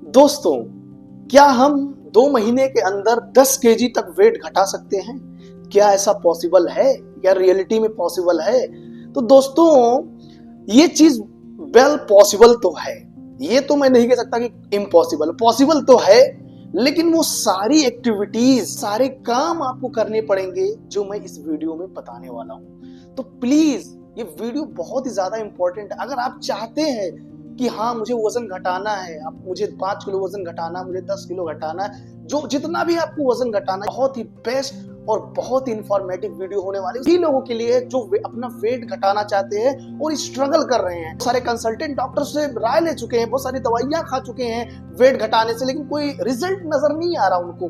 दोस्तों, क्या हम 2 महीने के अंदर 10 केजी तक वेट घटा सकते हैं? क्या ऐसा पॉसिबल है? क्या रियलिटी में पॉसिबल है? तो दोस्तों, ये चीज वेल पॉसिबल तो है। ये तो मैं नहीं कह सकता कि इम्पॉसिबल, पॉसिबल तो है, लेकिन वो सारी एक्टिविटीज, सारे काम आपको करने पड़ेंगे जो मैं इस वीडियो में बताने वाला हूं। तो प्लीज, ये वीडियो बहुत ही ज्यादा इंपॉर्टेंट है। अगर आप चाहते हैं कि हाँ मुझे वजन घटाना है, आप मुझे 5 किलो वजन घटाना, मुझे 10 किलो घटाना है, जो जितना भी आपको वजन घटाना है, बहुत ही बेस्ट और बहुत ही इंफॉर्मेटिव वीडियो होने वाली है उसी लोगों के लिए जो अपना वेट घटाना चाहते हैं और स्ट्रगल कर रहे हैं। सारे कंसल्टेंट डॉक्टर से राय ले चुके हैं, बहुत सारी दवाइयां खा चुके हैं वेट घटाने से, लेकिन कोई रिजल्ट नजर नहीं आ रहा उनको।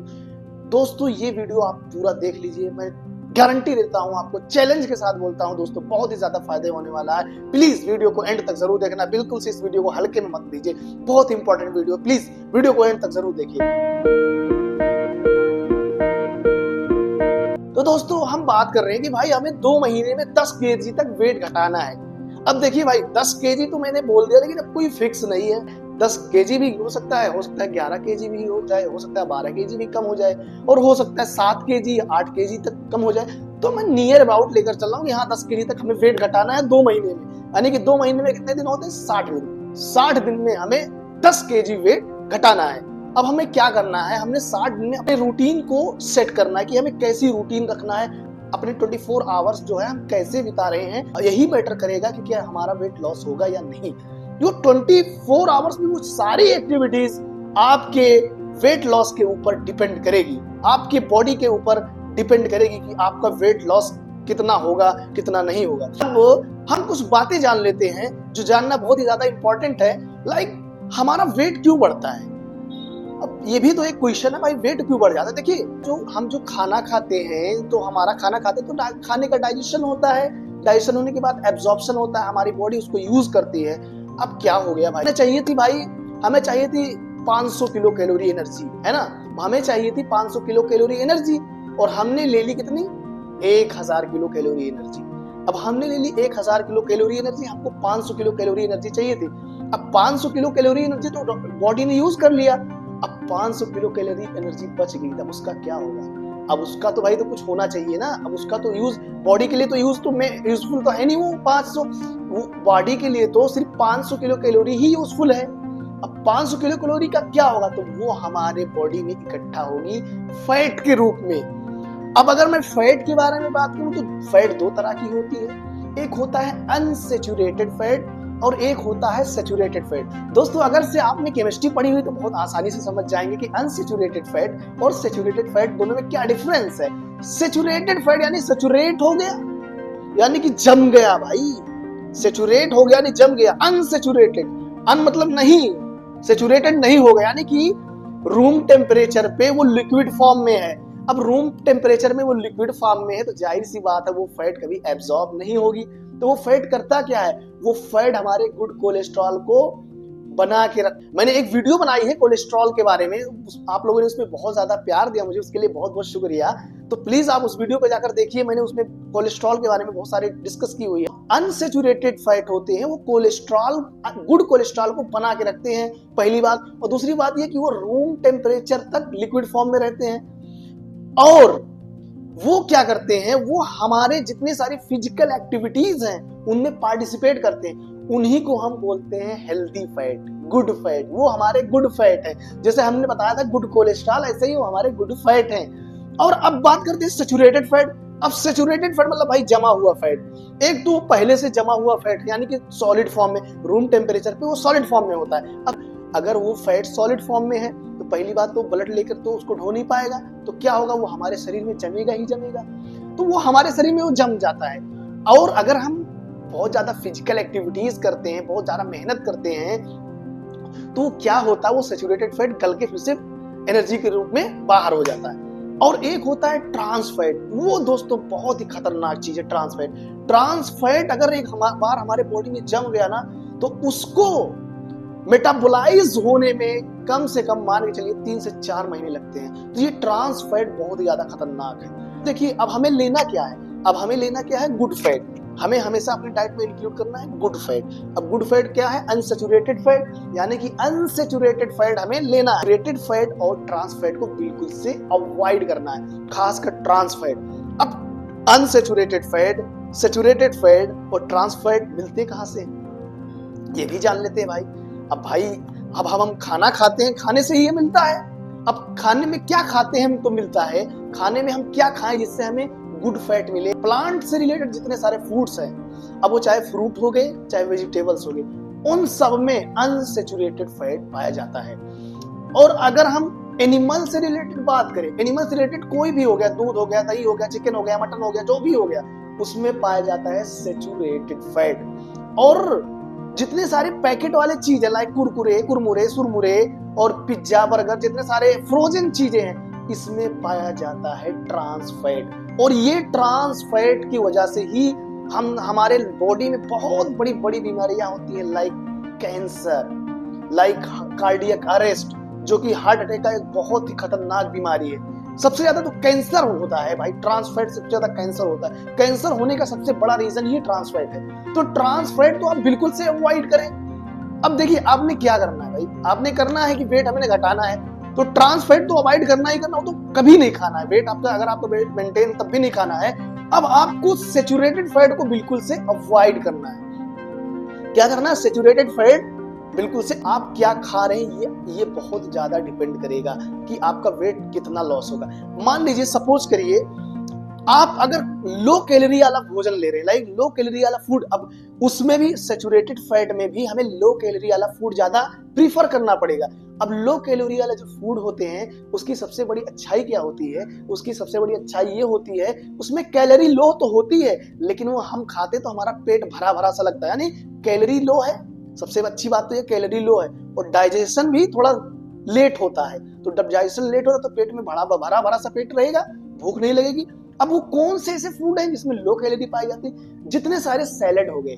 दोस्तों, ये वीडियो आप पूरा देख लीजिए, मैं गारंटी देता हूं, आपको चैलेंज के साथ बोलता हूं दोस्तों, बहुत ही ज्यादा फायदे होने वाला है। प्लीज वीडियो को एंड तक जरूर देखना, बिल्कुल से इस वीडियो को हल्के में मत लीजिए, बहुत इंपॉर्टेंट वीडियो, प्लीज वीडियो को एंड तक जरूर देखिए। तो दोस्तों, हम बात कर रहे हैं कि भाई हमें 2 महीने में 10 केजी तक वेट घटाना है। अब देखिए भाई, 10 केजी तो मैंने बोल दिया, लेकिन अब कोई फिक्स नहीं है। 10 केजी भी हो सकता है 11 केजी भी हो जाए, हो सकता है 12 केजी भी कम हो जाए, और हो सकता है 7 केजी 8 केजी तक कम हो जाए। तो मैं नियर अबाउट लेकर चल रहा हूँ, यहाँ 10 केजी तक हमें वेट घटाना है 2 महीने में। यानी कि 2 महीने में कितने दिन होते हैं? 60 दिन। 60 दिन में हमें 10 केजी वेट घटाना है। अब हमें क्या करना है? हमने 60 दिन में अपने रूटीन को सेट करना है कि हमें कैसी रूटीन रखना है, अपने 24 आवर्स जो है हम कैसे बिता रहे हैं, यही मैटर करेगा कि क्या हमारा वेट लॉस होगा या नहीं। जो 24 आवर्स में वो सारी एक्टिविटीज आपके वेट लॉस के ऊपर डिपेंड करेगी, आपके बॉडी के ऊपर डिपेंड करेगी कि आपका वेट लॉस कितना होगा, कितना नहीं होगा। अब हम कुछ बातें जान लेते हैं जो जानना बहुत ही ज्यादा इंपॉर्टेंट है। लाइक, हमारा वेट क्यों बढ़ता है? अब ये भी तो एक क्वेश्चन है भाई, वेट क्यों बढ़ जाता है? देखिए, हम जो खाना खाते हैं, तो हमारा खाना खाते हैं तो खाने का डाइजेशन होता है, डाइजेशन होने के बाद एब्जॉर्प्शन होता है, हमारी बॉडी उसको यूज करती है। अब क्या हो गया भाई, हमें चाहिए थी 500 किलो कैलोरी एनर्जी, है ना? हमें चाहिए थी 500 किलो कैलोरी एनर्जी, और हमने ले ली कितनी? 1000 किलो कैलोरी एनर्जी। अब हमने ले ली 1000 किलो कैलोरी एनर्जी, हमको 500 किलो कैलोरी एनर्जी चाहिए थी। अब 500 किलो कैलोरी एनर्जी तो बॉडी ने यूज कर लिया। अब 500 किलो कैलोरी एनर्जी बच गई, तब उसका क्या होगा? अब उसका तो भाई तो कुछ होना चाहिए ना। अब उसका तो यूज बॉडी के लिए तो यूजफुल तो है नहीं वो 500, वो बॉडी के लिए तो सिर्फ 500 किलो कैलोरी ही यूजफुल है। अब 500 किलो कैलोरी का क्या होगा? तो वो हमारे बॉडी में इकट्ठा होगी फैट के रूप में। अब अगर मैं फैट के बारे में बात करूं तो फैट 2 तरह की होती है। एक होता है अनसैचुरेटेड फैट और एक होता है सैचुरेटेड फैट। दोस्तों, अगर से आपने केमिस्ट्री पढ़ी हुई तो बहुत आसानी से समझ जाएंगे कि अनसैचुरेटेड फैट और सैचुरेटेड फैट दोनों में क्या डिफरेंस है। सैचुरेटेड फैट यानी सैचुरेट हो गया, यानी कि जम गया भाई। सैचुरेट हो गया यानी जम गया। अनसैचुरेटेड, अन मतलब नहीं, सैचुरेटेड नहीं हो गया, यानी कि रूम टेम्परेचर पे वो लिक्विड फॉर्म में है। अब रूम टेम्परेचर में वो लिक्विड फॉर्म में है, तो जाहिर सी बात है वो फैट कभी एब्जॉर्ब नहीं होगी। तो वो फैट करता क्या है? वो फैट हमारे गुड कोलेस्ट्रॉल को बना के रख। मैंने एक वीडियो बनाई है कोलेस्ट्रॉल के बारे में, आप लोगों ने उसमें बहुत ज्यादा प्यार दिया मुझे, उसके लिए बहुत बहुत शुक्रिया। तो प्लीज आप उस वीडियो को जाकर देखिए, मैंने उसमें कोलेस्ट्रॉल के बारे में बहुत सारे डिस्कस की हुई है। अनसैचुरेटेड फैट होते हैं वो कोलेस्ट्रॉल, गुड कोलेस्ट्रॉल को बना के रखते हैं, पहली बात। और दूसरी बात ये कि वो रूम टेम्परेचर तक लिक्विड फॉर्म में रहते हैं, और वो क्या करते हैं? वो हमारे जितने सारी फिजिकल एक्टिविटीज हैं उनमें पार्टिसिपेट करते हैं। उन्हीं को हम बोलते हैं हेल्दी फैट, गुड फैट। वो हमारे गुड फैट है। जैसे हमने बताया था गुड कोलेस्ट्रॉल, ऐसे ही वो हमारे गुड फैट हैं। और अब बात करते हैं सैचुरेटेड फैट। अब सैचुरेटेड फैट मतलब भाई जमा हुआ फैट। एक तो पहले से जमा हुआ फैट, यानी कि सॉलिड फॉर्म में, रूम टेम्परेचर पे वो सॉलिड फॉर्म में होता है। अब अगर वो फैट सॉलिड फॉर्म में है तो पहली बात तो ब्लड लेकर तो उसको ढो नहीं पाएगा, तो क्या होगा? वो हमारे शरीर में जमेगा ही जमेगा, तो वो हमारे शरीर में वो जम जाता है। और अगर हम बहुत ज्यादा फिजिकल एक्टिविटीज करते हैं, बहुत ज्यादा मेहनत करते हैं, तो क्या होता है? वो सैचुरेटेड फैट गल के फिर से एनर्जी के रूप में बाहर हो जाता है। और एक होता है ट्रांस फैट। वो दोस्तों बहुत ही खतरनाक चीज है ट्रांस फैट। ट्रांस फैट अगर एक बार हमारे बॉडी में जम गया ना, तो उसको मेटाबोलाइज होने में कम से कम मान के चलिए 3 से 4 महीने लगते हैं। तो ये ट्रांस फैट बहुत ही ज्यादा खतरनाक है। देखिए, अब हमें लेना क्या है? अब हमें लेना क्या है? Good fat. हमें हमेशा अपनी डाइट में इंक्लूड करना है गुड फैट। अब गुड फैट क्या है? अनसैचुरेटेड फैट, यानी कि अनसैचुरेटेड फैट हमें लेना है। सैचुरेटेड फैट और ट्रांस फैट को बिल्कुल से अवॉइड करना है, खासकर ट्रांस फैट। अब अनसैचुरेटेड फैट, सैचुरेटेड फैट और ट्रांस फैट मिलते कहां से, ये भी जान लेते हैं भाई। अब भाई अब हम खाना खाते हैं, खाने से ही ये मिलता है। अब खाने में क्या खाते हैं हमको मिलता है, खाने में हम क्या खाएं जिससे हमें गुड फैट मिले। प्लांट से रिलेटेड जितने सारे फूड्स हैं, अब वो चाहे फ्रूट हो गए चाहे वेजिटेबल्स हो गए, उन सब में अनसैचुरेटेड फैट पाया जाता है। और अगर हम एनिमल से रिलेटेड बात करें, एनिमल से रिलेटेड कोई भी हो गया, दूध हो गया, दही हो गया, चिकन हो गया, मटन हो गया, जो भी हो गया, उसमें पाया जाता है सैचुरेटेड फैट। और जितने सारे पैकेट वाले चीज है, लाइक कुरकुरे, कुरमुरे, सुरमुरे और पिज्जा, बर्गर, जितने सारे फ्रोजन चीजें हैं, इसमें पाया जाता है ट्रांस फैट। और ये ट्रांस फैट की वजह से ही हमारे बॉडी में बहुत बड़ी बड़ी बीमारियां होती है, like cancer, like cardiac arrest, जो कि हार्ट अटैक का एक बहुत ही खतरनाक बीमारी है। सबसे ज्यादा तो कैंसर होता है भाई, ट्रांस फैट से सबसे ज्यादा कैंसर होता है। कैंसर होने का सबसे बड़ा रीजन ये ट्रांस फैट है। तो ट्रांस फैट तो आप बिल्कुल से अवॉइड करें। अब देखिए आपने क्या करना है भाई, आपने करना है कि वेट हमें घटाना है, तो ट्रांस फैट तो अवॉइड करना ही करना, हो तो कभी नहीं खाना है। वेट आपका, अगर आपका वेट मेंटेन तब भी नहीं खाना है। अब आपको सैचुरेटेड फैट को बिल्कुल से अवॉइड करना है। क्या करना है? सैचुरेटेड फैट बिल्कुल से आप क्या खा रहे हैं ये बहुत ज्यादा डिपेंड करेगा कि आपका वेट कितना लॉस होगा। मान लीजिए, सपोज करिए आप अगर लो कैलोरी वाला भोजन ले रहे हैं, लाइक लो कैलोरी वाला फूड, अब उसमें भी सैचुरेटेड फैट में भी हमें लो कैलोरी वाला फूड ज्यादा प्रीफर करना पड़ेगा। अब लो कैलोरी वाला जो फूड होते हैं, उसकी सबसे बड़ी अच्छाई क्या होती है? उसकी सबसे बड़ी अच्छाई ये होती है, उसमें कैलोरी लो तो होती है, लेकिन वो हम खाते तो हमारा पेट भरा भरा सा लगता है, यानी कैलोरी लो है। सबसे अच्छी बात तो ये कैलोरी लो है, और डाइजेशन भी थोड़ा लेट होता है। तो जब डाइजेशन लेट होता है तो पेट में भरा भरा सा पेट रहेगा, भूख नहीं लगेगी। अब वो कौन से ऐसे फूड हैं जिसमें लो कैलोरी पाई जाती है? जितने सारे सैलेड हो गए,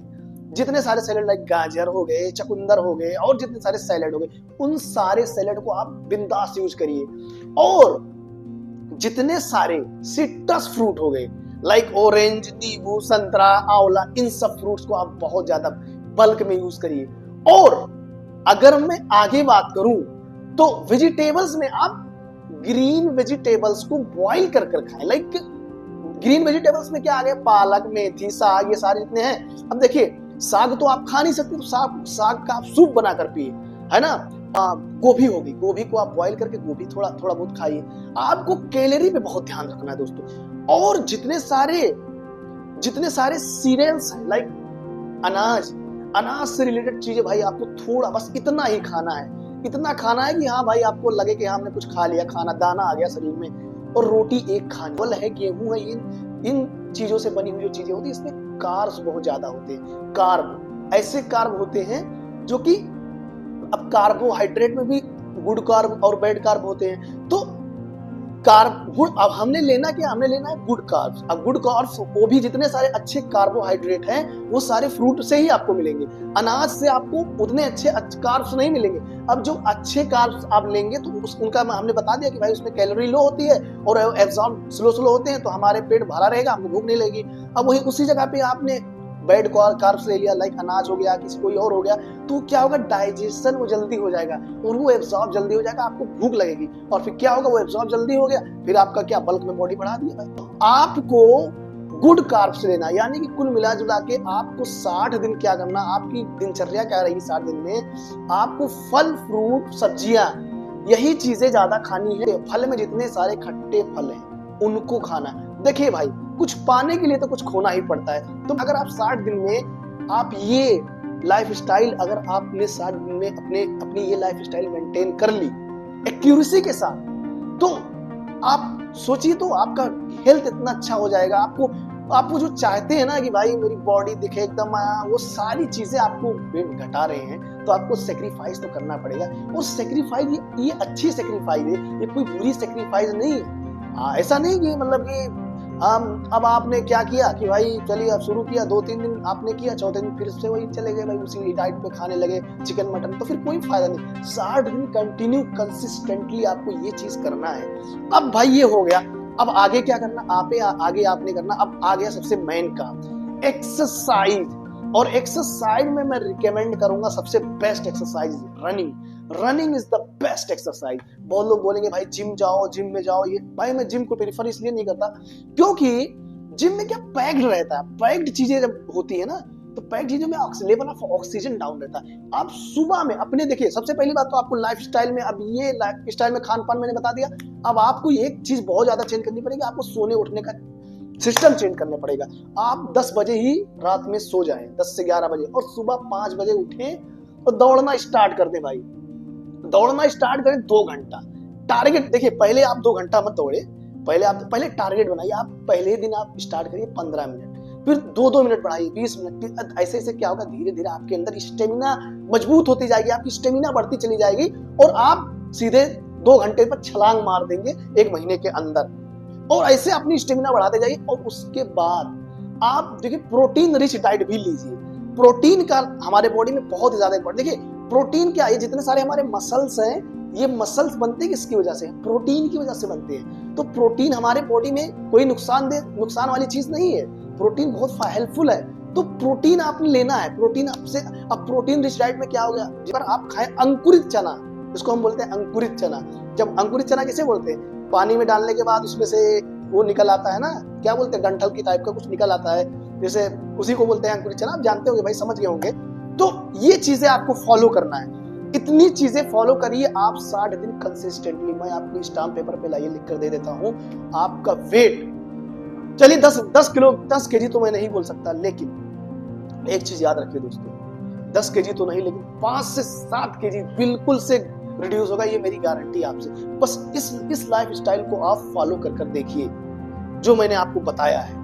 जितने सारे सैलेड, लाइक गाजर हो गए, चकुंदर हो गए, और जितने सारे सैलेड हो गए, उन सारे सैलेड को आप बिंदास यूज करिए। और जितने सारे सिट्रस फ्रूट हो गए, लाइक ऑरेंज, नींबू, संतरा, आंवला, इन सब फ्रूट्स को आप बहुत ज्यादा बल्क में यूज करिए। और अगर मैं आगे बात करूं तो वेजिटेबल्स में आप ग्रीन वेजिटेबल्स को बॉईल कर कर खाएं। लाइक ग्रीन वेजिटेबल्स में क्या आ गया? पालक, मेथी, साग, ये सारे जितने हैं। अब देखिए, साग तो आप खा नहीं सकते, तो साग का आप सूप बनाकर पिए, है ना। गोभी होगी, गोभी को आप बॉईल करके गोभी थोड़ा थोड़ा बहुत खाइए। आपको कैलोरी पे बहुत ध्यान रखना है दोस्तों। और जितने सारे सीरियल्स हैं, लाइक अनाज से रिलेटेड चीजें, भाई आपको थोड़ा बस इतना ही खाना है। इतना खाना है कि हाँ भाई आपको लगे कि हाँ हमने कुछ खा लिया, खाना दाना आ गया शरीर में। और रोटी एक खानी, फल है, गेहूं है, इन चीजों से बनी हुई जो चीजें होती है, इसमें कार्ब्स बहुत ज्यादा होते हैं। कार्ब, ऐसे कार्ब होते हैं जो कि, अब कार्बोहाइड्रेट में भी गुड कार्ब और बैड कार्ब होते हैं। तो गुड, अब हमने लेना क्या? हमने लेना है गुड कार्ब्स। अब गुड कार्ब्स वो भी जितने सारे अच्छे कार्बोहाइड्रेट हैं, वो सारे फ्रूट से ही आपको मिलेंगे। अनाज से आपको उतने अच्छे कार्ब्स नहीं मिलेंगे। अब जो अच्छे कार्ब्स आप लेंगे तो उनका हमने बता दिया कि भाई उसमें कैलोरी लो होती है और एब्जॉर्ब स्लो होते हैं, तो हमारे पेट भरा रहेगा, हमको भूख नहीं लगेगी। अब वही उसी जगह पे आपने बैड कार्ब्स ले लिया, लाइक अनाज हो गया, किसी कोई और हो गया, तो क्या होगा? डाइजेशन वो जल्दी हो जाएगा और वो एब्जॉर्ब जल्दी हो जाएगा, आपको भूख लगेगी। और फिर क्या होगा? वो एब्जॉर्ब जल्दी हो गया, फिर आपका क्या, बल्क में बॉडी बढ़ा दिया भाई। आपको गुड कार्ब्स लेना, यानी कि कुल मिला जुला के आपको 60 दिन क्या करना, आपकी दिनचर्या क्या रहेगी 60 दिन में? आपको फल, फ्रूट, सब्जियां, यही चीजें ज्यादा खानी है। फल में जितने सारे खट्टे फल हैं उनको खाना। देखिए भाई, कुछ पाने के लिए तो कुछ खोना ही पड़ता है। तो अगर आप 60 दिन में आप ये लाइफस्टाइल, अगर आपने 60 दिन में अपनी ये लाइफस्टाइल मेंटेन कर ली एक्यूरेसी के साथ, तो आप सोचिए, तो आपका हेल्थ इतना अच्छा हो जाएगा। आपको जो चाहते हैं ना कि भाई मेरी बॉडी दिखे एकदम, वो सारी चीजें आपको वेट घटा रहे हैं, तो आपको सेक्रीफाइस तो करना पड़ेगा। और सेक्रीफाइस ये अच्छी सेक्रीफाइस है, ये कोई बुरी सेक्रीफाइस नहीं है। ऐसा नहीं कि मतलब कि अब आपने क्या किया कि भाई चलिए अब शुरू किया, 2-3 दिन आपने किया, चौथे दिन फिर से वही चले गए भाई, उसी डाइट पे खाने लगे चिकन मटन, तो फिर कोई फायदा नहीं। 60 दिन कंटिन्यू कंसिस्टेंटली आपको ये चीज करना है। अब भाई ये हो गया, अब आगे क्या करना? आगे आपने करना। अब आ गया सबसे मेन काम, एक्सरसाइज, और एक्सरसाइज में मैं रिकमेंड करूंगा सबसे best exercise running. Running is the best exercise. बहुत लोग बोलेंगे भाई जिम जाओ, जिम में जाओ, ये भाई मैं जिम को प्रेफर इसलिए नहीं करता क्योंकि जिम में क्या पैक्ड रहता है, पैक्ड चीजें जब होती है ना तो पैक्ड चीजों में लेवल ऑफ ऑक्सीजन डाउन रहता है। आप सुबह में अपने देखिए, सबसे पहली बात तो आपको लाइफस्टाइल में, अब ये लाइफस्टाइल में खान पान मैंने बता दिया, अब आपको एक चीज बहुत ज्यादा चेंज करनी पड़ेगी, आपको सोने उठने का सिस्टम चेंज करना पड़ेगा। आप 10 बजे ही रात में सो जाएं, 10 से 11 बजे, और सुबह 5 बजे उठें और दौड़ना स्टार्ट कर दें भाई। दौड़ना स्टार्ट करें 2 घंटा। टारगेट देखिए, पहले आप 2 घंटा मत दौड़े, पहले टारगेट बनाइए। आप पहले दिन आप स्टार्ट करिए 15 मिनट, फिर 2-2 मिनट बढ़ाइए, 20 मिनट। ऐसे ऐसे क्या होगा, धीरे धीरे आपके अंदर स्टेमिना मजबूत होती जाएगी, आपकी स्टेमिना बढ़ती चली जाएगी, और आप सीधे 2 घंटे पर छलांग मार देंगे 1 महीने के अंदर। और ऐसे अपनी स्टेमिना बढ़ाते जाइए। और उसके बाद आप देखिए प्रोटीन रिच डाइट भी लीजिए। प्रोटीन का हमारे बॉडी में बहुत ही ज्यादा इंपॉर्टेंट। देखिए प्रोटीन क्या है, जितने सारे हमारे मसल्स हैं, ये मसल्स बनते हैं किसकी वजह से, प्रोटीन की वजह से बनते हैं। तो प्रोटीन हमारे बॉडी में कोई नुकसान वाली चीज नहीं है, प्रोटीन बहुत हेल्पफुल है। तो प्रोटीन आपने लेना है। प्रोटीन आपसे, अब प्रोटीन रिच डाइट में क्या हो गया, अगर आप खाएं अंकुरित चना, इसको हम बोलते हैं अंकुरित चना। जब अंकुरित चना किसे बोलते हैं, पानी में डालने के बाद उसमें से वो निकल आता है ना, क्या बोलते हैं, डंठल की टाइप का कुछ निकल आता है, जैसे उसी को बोलते हैं अंकुरित चना। आप जानते होंगे भाई, समझ गए होंगे। तो ये चीजें आपको फॉलो करना है, इतनी चीजें फॉलो करिए आप 60 दिन कंसिस्टेंटली। मैं आपको स्टाम्प पेपर पे लाइए, लिख कर दे देता हूं आपका वेट। चलिए 10 केजी तो मैं नहीं बोल सकता, लेकिन एक चीज याद रखिए दोस्तों, 10 केजी तो नहीं, लेकिन 5 से 7 केजी बिल्कुल से रिड्यूस होगा, ये मेरी गारंटी आपसे। बस इस लाइफ स्टाइल को आप फॉलो कर देखिए जो मैंने आपको बताया है।